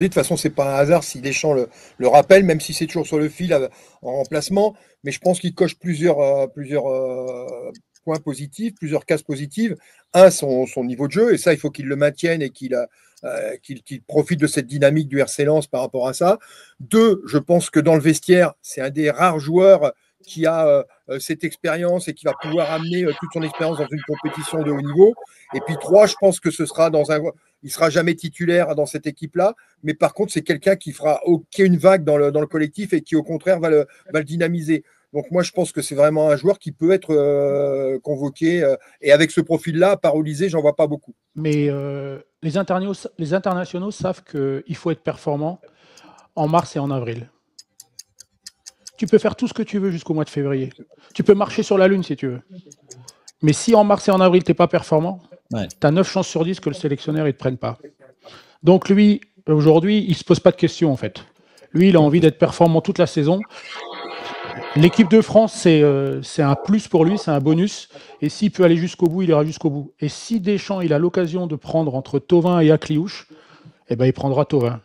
De toute façon, c'est pas un hasard si Deschamps le rappelle, même si c'est toujours sur le fil en remplacement. Mais je pense qu'il coche plusieurs points positifs, plusieurs cases positives. Un, son niveau de jeu, et ça, il faut qu'il le maintienne et qu'il profite de cette dynamique du RC Lens par rapport à ça. Deux, je pense que dans le vestiaire, c'est un des rares joueurs qui a cette expérience et qui va pouvoir amener toute son expérience dans une compétition de haut niveau. Et puis trois, je pense que ce sera il sera jamais titulaire dans cette équipe-là, mais par contre, c'est quelqu'un qui a une vague dans le collectif et qui, au contraire, va le dynamiser. Donc, moi, je pense que c'est vraiment un joueur qui peut être convoqué. Et avec ce profil-là, paralysé, j'en vois pas beaucoup. Mais les internationaux savent qu'il faut être performant en mars et en avril. Tu peux faire tout ce que tu veux jusqu'au mois de février. Tu peux marcher sur la Lune si tu veux. Mais si en mars et en avril, tu n'es pas performant, Ouais. tu as 9 chances sur 10 que le sélectionneur ne te prenne pas. Donc lui, aujourd'hui, il ne se pose pas de questions en fait. Lui, il a envie d'être performant toute la saison. L'équipe de France, c'est un plus pour lui, c'est un bonus. Et s'il peut aller jusqu'au bout, il ira jusqu'au bout. Et si Deschamps il a l'occasion de prendre entre Thauvin et Akliouche, eh ben, il prendra Thauvin.